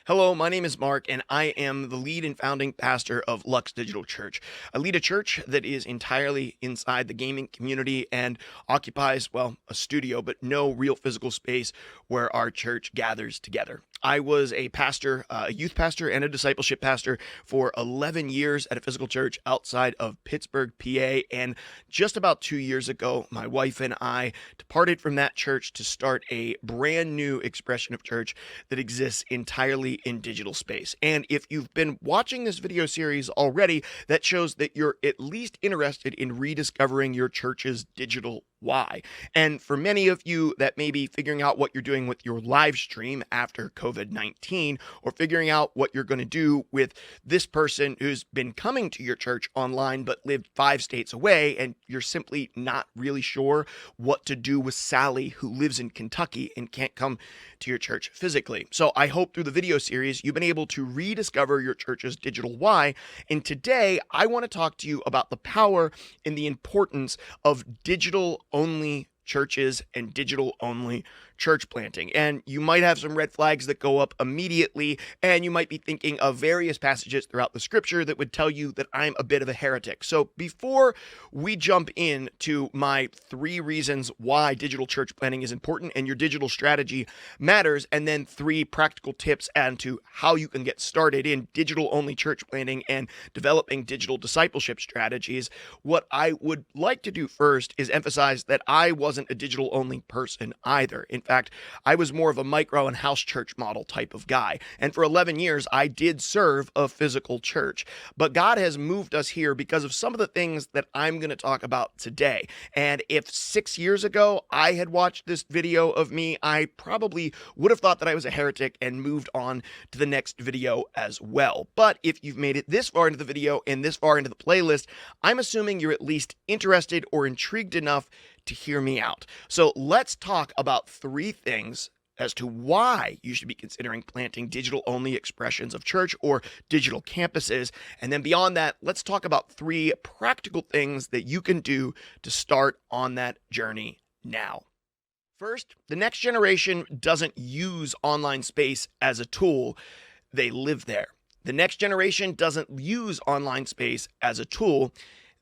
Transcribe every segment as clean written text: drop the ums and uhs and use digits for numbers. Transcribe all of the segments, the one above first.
Hello, my name is Mark, and I am the lead and founding pastor of Lutz Digital Church. I lead a church that is entirely inside the gaming community and occupies, well, a studio, but no real physical space where our church gathers together. I was a pastor, a youth pastor, and a discipleship pastor for 11 years at a physical church outside of Pittsburgh, PA. And just about 2 years ago, my wife and I departed from that church to start a brand new expression of church that exists entirely in digital space. And if you've been watching this video series already, that shows that you're at least interested in rediscovering your church's digital why. And for many of you, that may be figuring out what you're doing with your live stream after COVID-19, or figuring out what you're going to do with this person who's been coming to your church online but lived 5 states away, and you're simply not really sure what to do with Sally, who lives in Kentucky and can't come to your church physically. So I hope through the video series, you've been able to rediscover your church's digital why. And today, I want to talk to you about the power and the importance of digital-only churches and digital-only church planting. And you might have some red flags that go up immediately, and you might be thinking of various passages throughout the scripture that would tell you that I'm a bit of a heretic. So before we jump into my 3 reasons why digital church planting is important and your digital strategy matters, and then 3 practical tips as to how you can get started in digital-only church planting and developing digital discipleship strategies, what I would like to do first is emphasize that I wasn't a digital-only person either. In fact, I was more of a micro and house church model type of guy. And for 11 years, I did serve a physical church. But God has moved us here because of some of the things that I'm going to talk about today. And if 6 years ago I had watched this video of me, I probably would have thought that I was a heretic and moved on to the next video as well. But if you've made it this far into the video and this far into the playlist, I'm assuming you're at least interested or intrigued enough to hear me out. So let's talk about 3 things as to why you should be considering planting digital-only expressions of church or digital campuses. And then beyond that, let's talk about 3 practical things that you can do to start on that journey now. First, the next generation doesn't use online space as a tool, they live there. The next generation doesn't use online space as a tool,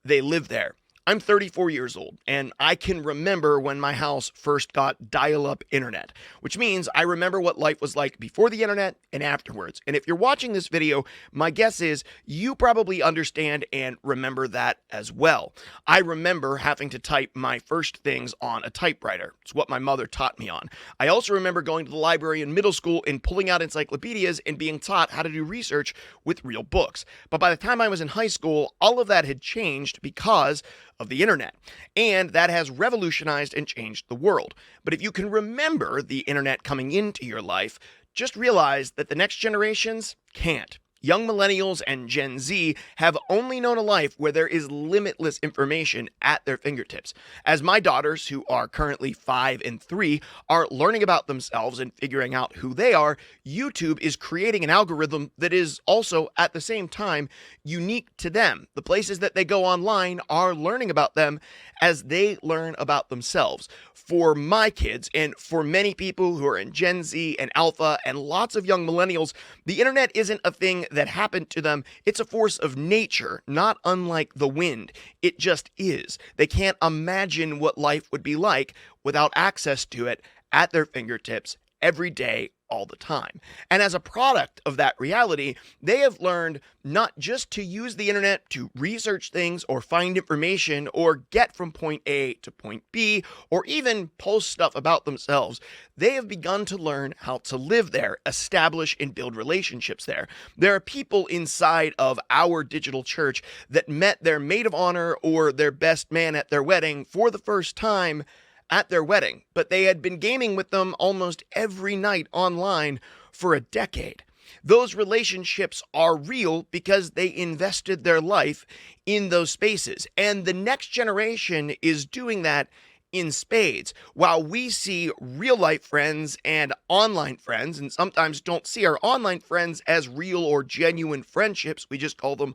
they live there. I'm 34 years old, and I can remember when my house first got dial-up internet, which means I remember what life was like before the internet and afterwards. And if you're watching this video, my guess is you probably understand and remember that as well. I remember having to type my first things on a typewriter. It's what my mother taught me on. I also remember going to the library in middle school and pulling out encyclopedias and being taught how to do research with real books. But by the time I was in high school, all of that had changed because of the internet, and that has revolutionized and changed the world. But if you can remember the internet coming into your life, just realize that the next generations can't. Young millennials and Gen Z have only known a life where there is limitless information at their fingertips. As my daughters, who are currently 5 and 3, are learning about themselves and figuring out who they are, YouTube is creating an algorithm that is also, at the same time, unique to them. The places that they go online are learning about them as they learn about themselves. For my kids, and for many people who are in Gen Z and Alpha and lots of young millennials, the internet isn't a thing that happened to them. It's a force of nature, not unlike the wind. It just is. They can't imagine what life would be like without access to it at their fingertips every day, all the time. And as a product of that reality, they have learned not just to use the internet to research things or find information or get from point A to point B or even post stuff about themselves. They have begun to learn how to live there, establish and build relationships there. There are people inside of our digital church that met their maid of honor or their best man at their wedding for the first time at their wedding, but they had been gaming with them almost every night online for a decade. Those relationships are real because they invested their life in those spaces, and the next generation is doing that in spades. While we see real life friends and online friends, and sometimes don't see our online friends as real or genuine friendships, we just call them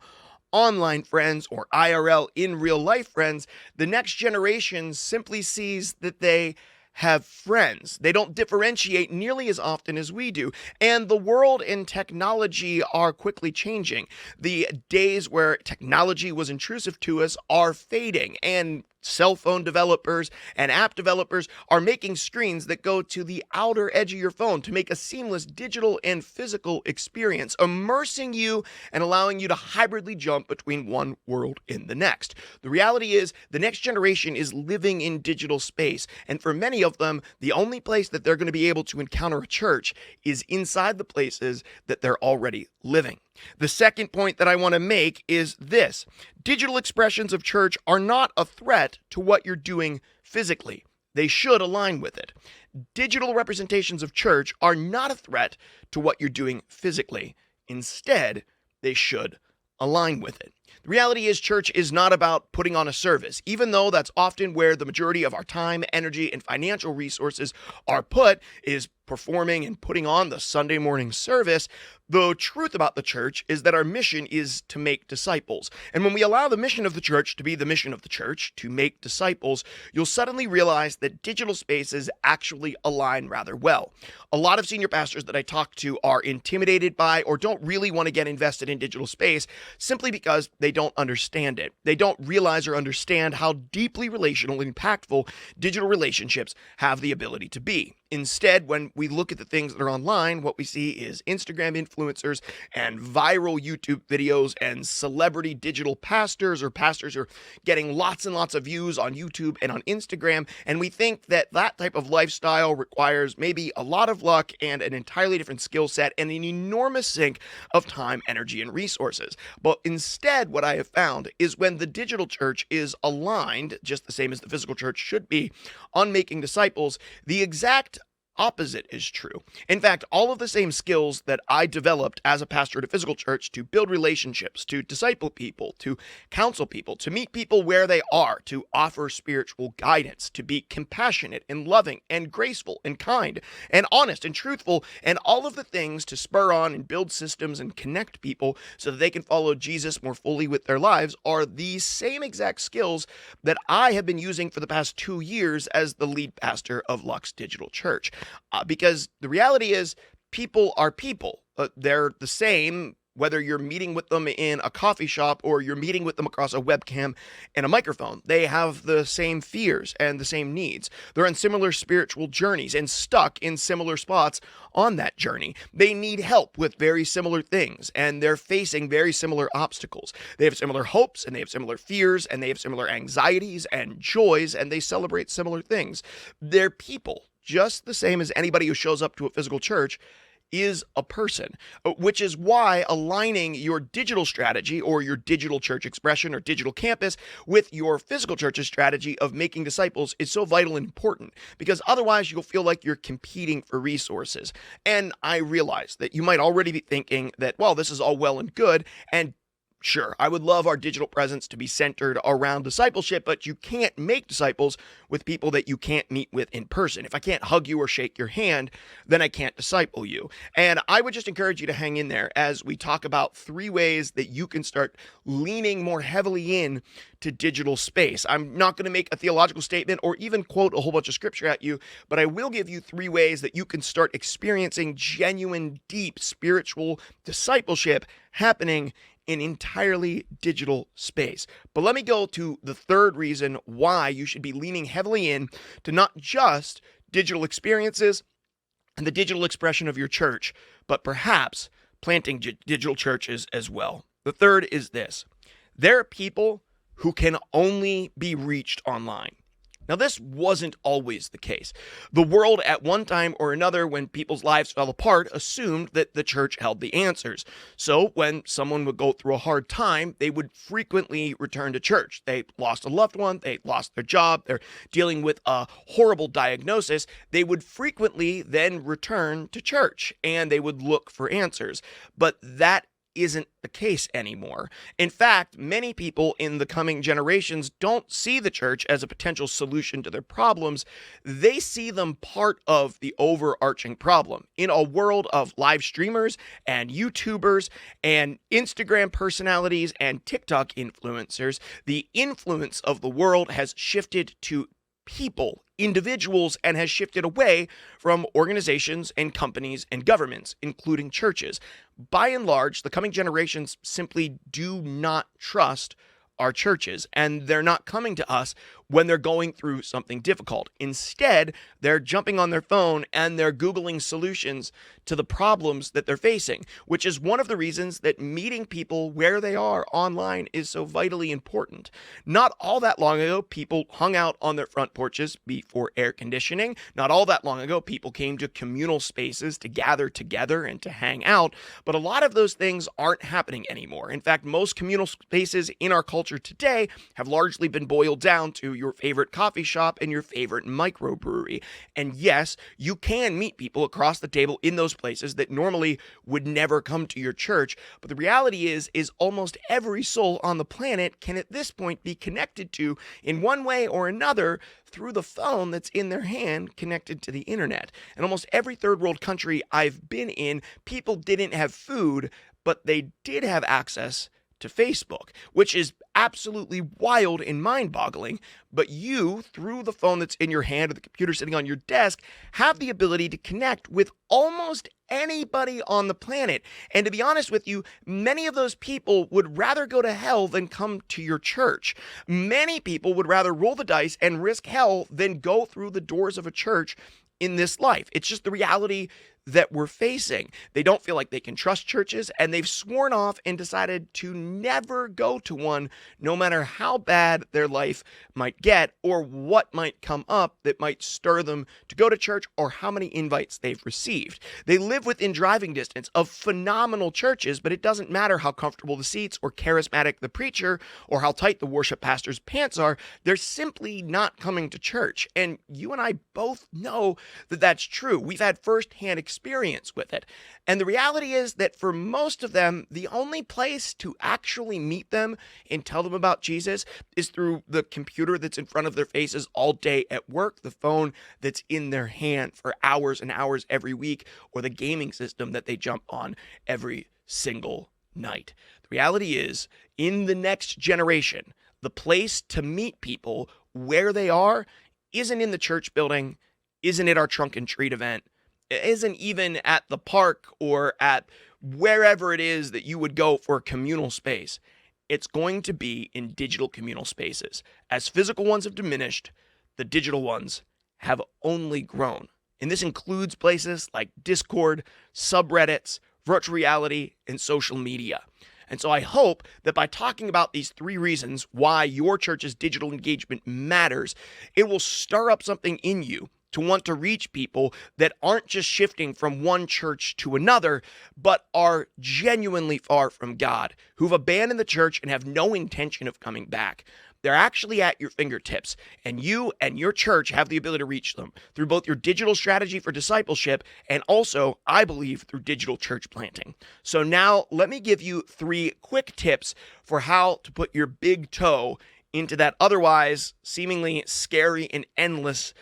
online friends or IRL in real life friends, the next generation simply sees that they have friends. They don't differentiate nearly as often as we do. And the world and technology are quickly changing. The days where technology was intrusive to us are fading, and cell phone developers and app developers are making screens that go to the outer edge of your phone to make a seamless digital and physical experience, immersing you and allowing you to hybridly jump between one world and the next. The reality is, the next generation is living in digital space, and for many of them, the only place that they're going to be able to encounter a church is inside the places that they're already living. The second point that I want to make is this: digital expressions of church are not a threat to what you're doing physically. They should align with it. Digital representations of church are not a threat to what you're doing physically. Instead, they should align with it. The reality is, church is not about putting on a service, even though that's often where the majority of our time, energy, and financial resources are put, is performing and putting on the Sunday morning service. The truth about the church is that our mission is to make disciples. And when we allow the mission of the church to be the mission of the church, to make disciples, you'll suddenly realize that digital spaces actually align rather well. A lot of senior pastors that I talk to are intimidated by or don't really want to get invested in digital space simply because they don't understand it. They don't realize or understand how deeply relational and impactful digital relationships have the ability to be. Instead, when we look at the things that are online, what we see is Instagram influencers and viral YouTube videos and celebrity digital pastors, or pastors who are getting lots and lots of views on YouTube and on Instagram. And we think that that type of lifestyle requires maybe a lot of luck and an entirely different skill set and an enormous sink of time, energy, and resources. But instead, what I have found is when the digital church is aligned, just the same as the physical church should be, on making disciples, the exact opposite is true. In fact, all of the same skills that I developed as a pastor at a physical church to build relationships, to disciple people, to counsel people, to meet people where they are, to offer spiritual guidance, to be compassionate and loving and graceful and kind and honest and truthful, and all of the things to spur on and build systems and connect people so that they can follow Jesus more fully with their lives, are the same exact skills that I have been using for the past 2 years as the lead pastor of Lutz Digital Church. Because the reality is, people are people. They're the same whether you're meeting with them in a coffee shop or you're meeting with them across a webcam and a microphone. They have the same fears and the same needs. They're on similar spiritual journeys and stuck in similar spots on that journey. They need help with very similar things, and they're facing very similar obstacles. They have similar hopes, and they have similar fears, and they have similar anxieties and joys, and they celebrate similar things. They're people, just the same as anybody who shows up to a physical church is a person, which is why aligning your digital strategy or your digital church expression or digital campus with your physical church's strategy of making disciples is so vital and important, because otherwise you'll feel like you're competing for resources. And I realize that you might already be thinking that, well, this is all well and good, and sure, I would love our digital presence to be centered around discipleship, but you can't make disciples with people that you can't meet with in person. If I can't hug you or shake your hand, then I can't disciple you. And I would just encourage you to hang in there as we talk about 3 ways that you can start leaning more heavily in to digital space. I'm not going to make a theological statement or even quote a whole bunch of scripture at you, but I will give you 3 ways that you can start experiencing genuine, deep spiritual discipleship happening in entirely digital space. But let me go to the third reason why you should be leaning heavily in to not just digital experiences and the digital expression of your church, but perhaps planting digital churches as well. The third is this: there are people who can only be reached online. Now, this wasn't always the case. The world at one time or another, when people's lives fell apart, assumed that the church held the answers. So when someone would go through a hard time, they would frequently return to church. They lost a loved one, they lost their job, they're dealing with a horrible diagnosis. They would frequently then return to church and they would look for answers. But that isn't the case anymore. In fact, many people in the coming generations don't see the church as a potential solution to their problems. They see them part of the overarching problem. In a world of live streamers and YouTubers and Instagram personalities and TikTok influencers, the influence of the world has shifted to people, individuals, and has shifted away from organizations and companies and governments, including churches. By and large, the coming generations simply do not trust our churches, and they're not coming to us when they're going through something difficult. Instead, they're jumping on their phone and they're Googling solutions to the problems that they're facing, which is one of the reasons that meeting people where they are online is so vitally important. Not all that long ago, people hung out on their front porches before air conditioning. Not all that long ago, people came to communal spaces to gather together and to hang out, but a lot of those things aren't happening anymore. In fact, most communal spaces in our culture today have largely been boiled down to your favorite coffee shop and your favorite microbrewery. And yes, you can meet people across the table in those places that normally would never come to your church, but the reality is almost every soul on the planet can at this point be connected to, in one way or another, through the phone that's in their hand connected to the internet. In almost every third world country I've been in, people didn't have food, but they did have access to Facebook, which is absolutely wild and mind-boggling. But you, through the phone that's in your hand or the computer sitting on your desk, have the ability to connect with almost anybody on the planet. And to be honest with you, many of those people would rather go to hell than come to your church. Many people would rather roll the dice and risk hell than go through the doors of a church in this life. It's just the reality that we're facing. They don't feel like they can trust churches, and they've sworn off and decided to never go to one, no matter how bad their life might get or what might come up that might stir them to go to church or how many invites they've received. They live within driving distance of phenomenal churches, but it doesn't matter how comfortable the seats or charismatic the preacher or how tight the worship pastor's pants are. They're simply not coming to church. And you and I both know that that's true. We've had firsthand experience with it. And the reality is that for most of them, the only place to actually meet them and tell them about Jesus is through the computer that's in front of their faces all day at work, the phone that's in their hand for hours and hours every week, or the gaming system that they jump on every single night. The reality is, in the next generation, the place to meet people where they are isn't in the church building, isn't at our trunk and treat event, isn't even at the park or at wherever it is that you would go for a communal space. It's going to be in digital communal spaces. As physical ones have diminished, the digital ones have only grown. And this includes places like Discord, subreddits, virtual reality, and social media. And so I hope that by talking about these 3 reasons why your church's digital engagement matters, it will stir up something in you to want to reach people that aren't just shifting from one church to another, but are genuinely far from God, who've abandoned the church and have no intention of coming back. They're actually at your fingertips, and you and your church have the ability to reach them through both your digital strategy for discipleship and also, I believe, through digital church planting. So now let me give you 3 quick tips for how to put your big toe into that otherwise seemingly scary and endless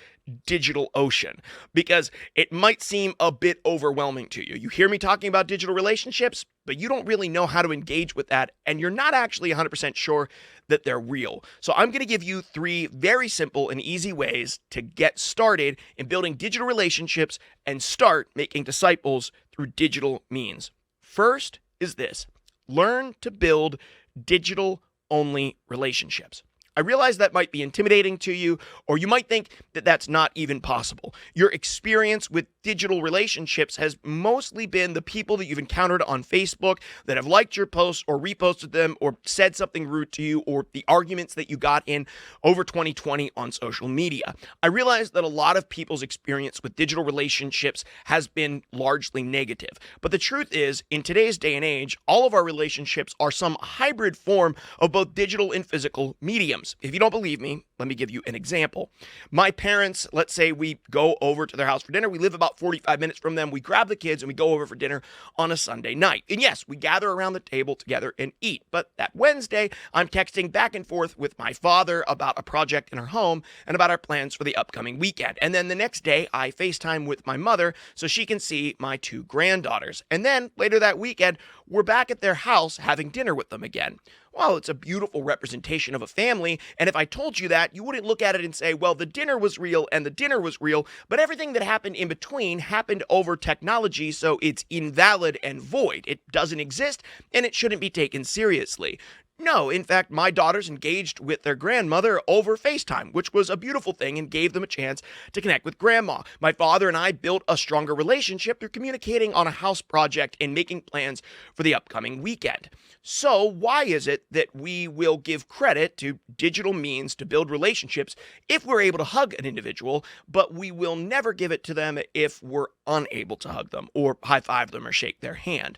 digital ocean, because it might seem a bit overwhelming to you. You hear me talking about digital relationships, but you don't really know how to engage with that, and you're not actually 100% sure that they're real. So I'm going to give you 3 very simple and easy ways to get started in building digital relationships and start making disciples through digital means. First is this: learn to build digital-only relationships. I realize that might be intimidating to you, or you might think that that's not even possible. Your experience with digital relationships has mostly been the people that you've encountered on Facebook that have liked your posts or reposted them or said something rude to you, or the arguments that you got in over 2020 on social media. I realize that a lot of people's experience with digital relationships has been largely negative. But the truth is, in today's day and age, all of our relationships are some hybrid form of both digital and physical mediums. If you don't believe me, let me give you an example. My parents, let's say we go over to their house for dinner. We live about 45 minutes from them. We grab the kids and we go over for dinner on a Sunday night. And yes, we gather around the table together and eat. But that Wednesday, I'm texting back and forth with my father about a project in our home and about our plans for the upcoming weekend. And then the next day, I FaceTime with my mother so she can see my 2 granddaughters. And then later that weekend, we're back at their house having dinner with them again. well, it's a beautiful representation of a family. And if I told you that, you wouldn't look at it and say, well, the dinner was real and the dinner was real, but everything that happened in between happened over technology, so it's invalid and void. It doesn't exist and it shouldn't be taken seriously. No, in fact, my daughters engaged with their grandmother over FaceTime, which was a beautiful thing and gave them a chance to connect with grandma. My father and I built a stronger relationship through communicating on a house project and making plans for the upcoming weekend. So, why is it that we will give credit to digital means to build relationships if we're able to hug an individual, but we will never give it to them if we're unable to hug them or high five them or shake their hand?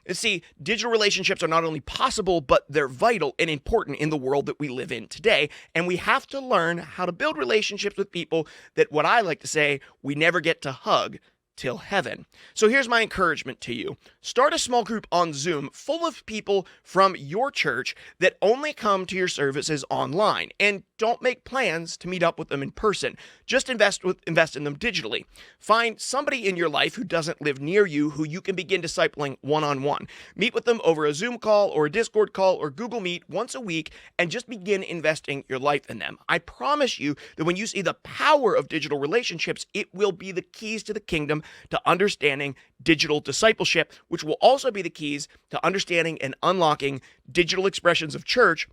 You see, digital relationships are not only possible, but they're vital and important in the world that we live in today. And we have to learn how to build relationships with people that, what I like to say, we never get to hug till heaven. So here's my encouragement to you. Start a small group on Zoom full of people from your church that only come to your services online, and don't make plans to meet up with them in person. Just invest in them digitally. Find somebody in your life who doesn't live near you who you can begin discipling one-on-one. Meet with them over a Zoom call or a Discord call or Google Meet once a week and just begin investing your life in them. I promise you that when you see the power of digital relationships, it will be the keys to the kingdom, to understanding digital discipleship, which will also be the keys to understanding and unlocking digital expressions of church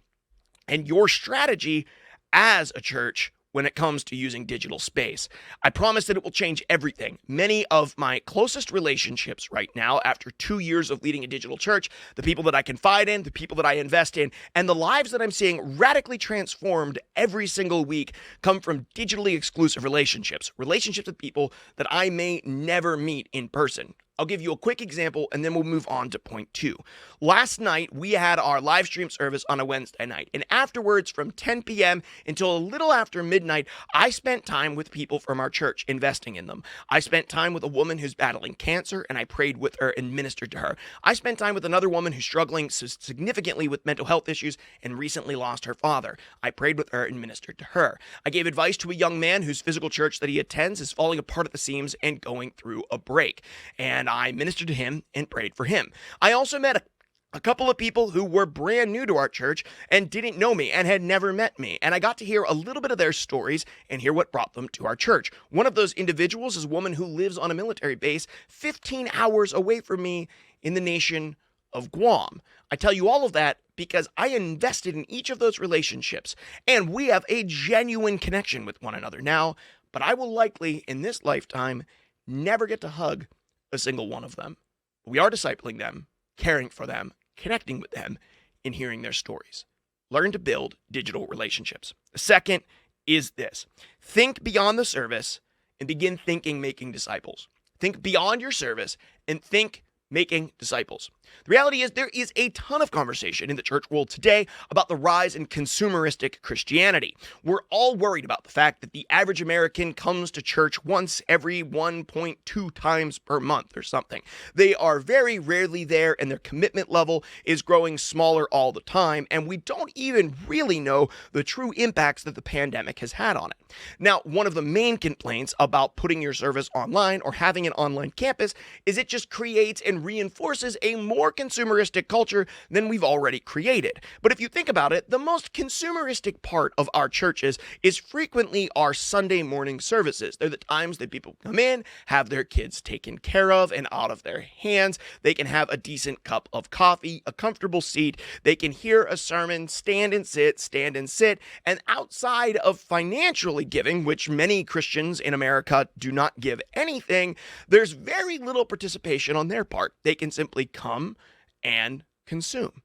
and your strategy as a church when it comes to using digital space. I promise that it will change everything. Many of my closest relationships right now, after 2 years of leading a digital church, the people that I confide in, the people that I invest in, and the lives that I'm seeing radically transformed every single week come from digitally exclusive relationships with people that I may never meet in person. I'll give you a quick example and then we'll move on to point 2. Last night, we had our live stream service on a Wednesday night, and afterwards from 10 p.m. until a little after midnight, I spent time with people from our church, investing in them. I spent time with a woman who's battling cancer, and I prayed with her and ministered to her. I spent time with another woman who's struggling significantly with mental health issues and recently lost her father. I prayed with her and ministered to her. I gave advice to a young man whose physical church that he attends is falling apart at the seams and going through a break, and I ministered to him and prayed for him. I also met a couple of people who were brand new to our church and didn't know me and had never met me, and I got to hear a little bit of their stories and hear what brought them to our church. One of those individuals is a woman who lives on a military base 15 hours away from me in the nation of Guam. I tell you all of that because I invested in each of those relationships, and we have a genuine connection with one another now, but I will likely, in this lifetime, never get to hug a single one of them. We are discipling them, caring for them, connecting with them, and hearing their stories. Learn to build digital relationships. The second is this: think beyond the service and begin thinking making disciples. Think beyond your service and think making disciples. The reality is there is a ton of conversation in the church world today about the rise in consumeristic Christianity. We're all worried about the fact that the average American comes to church once every 1.2 times per month or something. They are very rarely there, and their commitment level is growing smaller all the time, and we don't even really know the true impacts that the pandemic has had on it. Now, one of the main complaints about putting your service online or having an online campus is it just creates and reinforces a more consumeristic culture than we've already created. But if you think about it, the most consumeristic part of our churches is frequently our Sunday morning services. They're the times that people come in, have their kids taken care of and out of their hands. They can have a decent cup of coffee, a comfortable seat. They can hear a sermon, stand and sit. And outside of financially giving, which many Christians in America do not give anything, there's very little participation on their part. They can simply come and consume.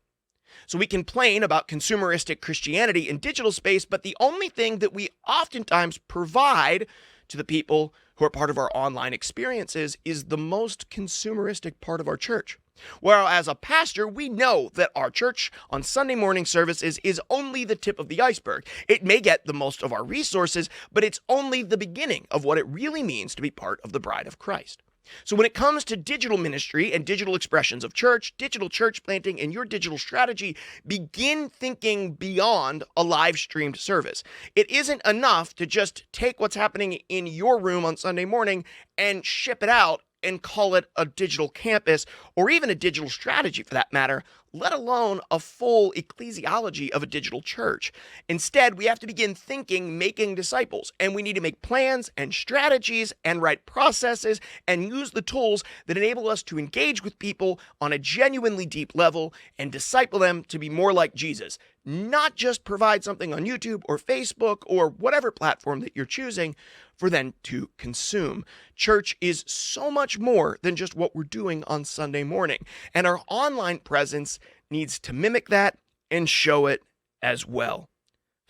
So we complain about consumeristic Christianity in digital space, but the only thing that we oftentimes provide to the people who are part of our online experiences is the most consumeristic part of our church. Well, as a pastor, we know that our church on Sunday morning services is only the tip of the iceberg. It may get the most of our resources, but it's only the beginning of what it really means to be part of the bride of Christ. So when it comes to digital ministry and digital expressions of church, digital church planting, and your digital strategy, begin thinking beyond a live streamed service. It isn't enough to just take what's happening in your room on Sunday morning and ship it out and call it a digital campus or even a digital strategy for that matter. let alone a full ecclesiology of a digital church. Instead, we have to begin thinking making disciples, and we need to make plans and strategies and write processes and use the tools that enable us to engage with people on a genuinely deep level and disciple them to be more like Jesus. Not just provide something on YouTube or Facebook or whatever platform that you're choosing for them to consume. Church is so much more than just what we're doing on Sunday morning, and our online presence needs to mimic that and show it as well.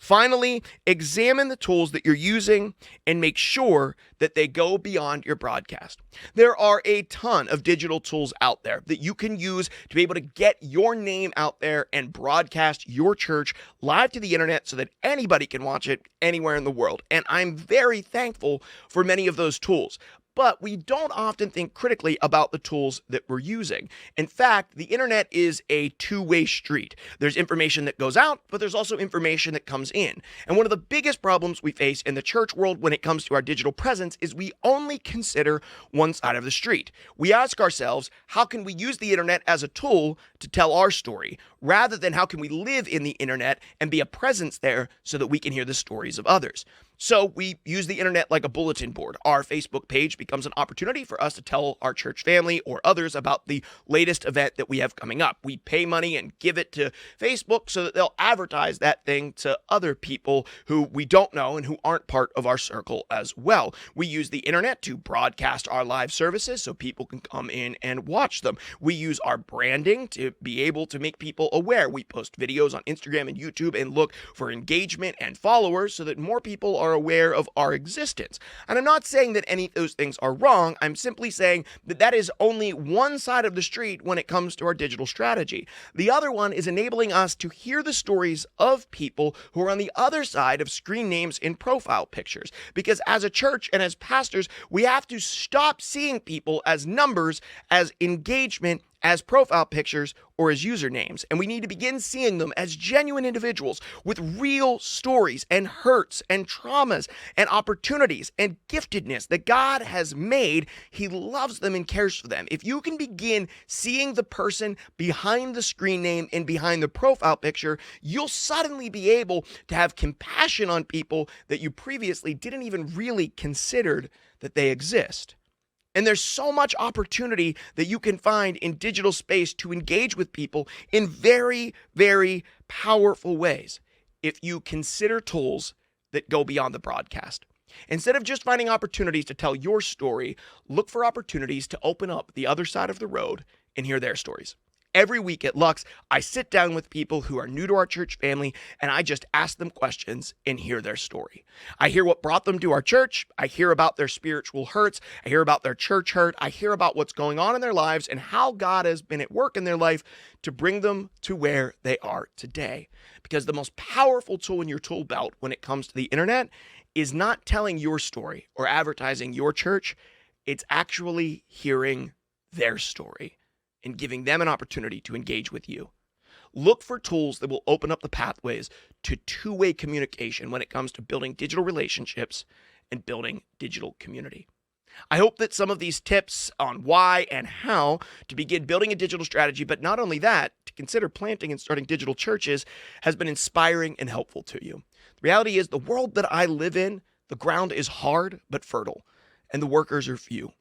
Finally, examine the tools that you're using and make sure that they go beyond your broadcast. There are a ton of digital tools out there that you can use to be able to get your name out there and broadcast your church live to the internet so that anybody can watch it anywhere in the world. And I'm very thankful for many of those tools. But we don't often think critically about the tools that we're using. In fact, the internet is a two-way street. There's information that goes out, but there's also information that comes in. And one of the biggest problems we face in the church world when it comes to our digital presence is we only consider one side of the street. We ask ourselves, how can we use the internet as a tool to tell our story, rather than how can we live in the internet and be a presence there so that we can hear the stories of others. So we use the internet like a bulletin board. Our Facebook page becomes an opportunity for us to tell our church family or others about the latest event that we have coming up. We pay money and give it to Facebook so that they'll advertise that thing to other people who we don't know and who aren't part of our circle as well. We use the internet to broadcast our live services so people can come in and watch them. We use our branding to be able to make people aware. We post videos on Instagram and YouTube and look for engagement and followers so that more people are aware of our existence. And I'm not saying that any of those things are wrong. I'm simply saying that that is only one side of the street when it comes to our digital strategy. The other one is enabling us to hear the stories of people who are on the other side of screen names in profile pictures. Because as a church and as pastors, we have to stop seeing people as numbers, as engagement, as profile pictures, or as usernames. And we need to begin seeing them as genuine individuals with real stories and hurts and traumas and opportunities and giftedness that God has made. He loves them and cares for them. If you can begin seeing the person behind the screen name and behind the profile picture, you'll suddenly be able to have compassion on people that you previously didn't even really considered that they exist. And there's so much opportunity that you can find in digital space to engage with people in very, very powerful ways if you consider tools that go beyond the broadcast. Instead of just finding opportunities to tell your story, look for opportunities to open up the other side of the road and hear their stories. Every week at Lutz, I sit down with people who are new to our church family, and I just ask them questions and hear their story. I hear what brought them to our church. I hear about their spiritual hurts. I hear about their church hurt. I hear about what's going on in their lives and how God has been at work in their life to bring them to where they are today. Because the most powerful tool in your tool belt when it comes to the internet is not telling your story or advertising your church. It's actually hearing their story and giving them an opportunity to engage with you. Look for tools that will open up the pathways to two-way communication when it comes to building digital relationships and building digital community. I hope that some of these tips on why and how to begin building a digital strategy, but not only that, to consider planting and starting digital churches, has been inspiring and helpful to you. The reality is the world that I live in, the ground is hard but fertile, and the workers are few.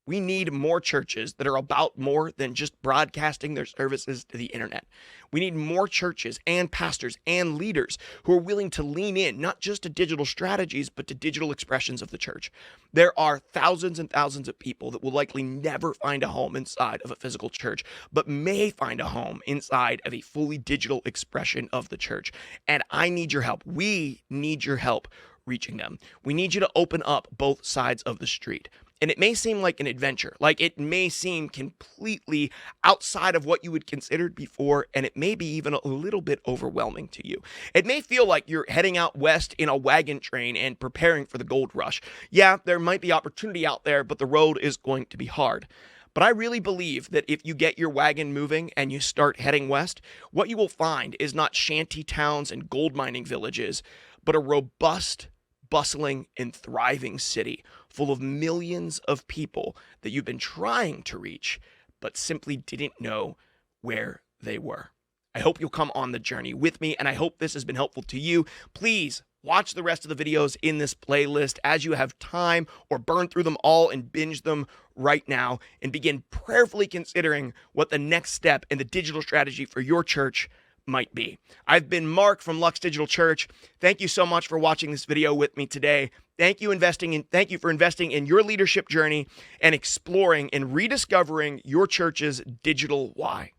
We need more churches that are about more than just broadcasting their services to the internet. We need more churches and pastors and leaders who are willing to lean in, not just to digital strategies, but to digital expressions of the church. There are thousands and thousands of people that will likely never find a home inside of a physical church, but may find a home inside of a fully digital expression of the church. And I need your help. We need your help reaching them. We need you to open up both sides of the street. And it may seem like an adventure, like it may seem completely outside of what you had considered before, and it may be even a little bit overwhelming to you. It may feel like you're heading out west in a wagon train and preparing for the gold rush. Yeah, there might be opportunity out there, but the road is going to be hard. But I really believe that if you get your wagon moving and you start heading west, what you will find is not shanty towns and gold mining villages, but a robust, bustling, and thriving city full of millions of people that you've been trying to reach, but simply didn't know where they were. I hope you'll come on the journey with me, and I hope this has been helpful to you. Please watch the rest of the videos in this playlist as you have time, or burn through them all and binge them right now, and begin prayerfully considering what the next step in the digital strategy for your church might be. I've been Mark from Lutz Digital Church. Thank you so much for watching this video with me today. Thank you for investing in your leadership journey and exploring and rediscovering your church's digital why.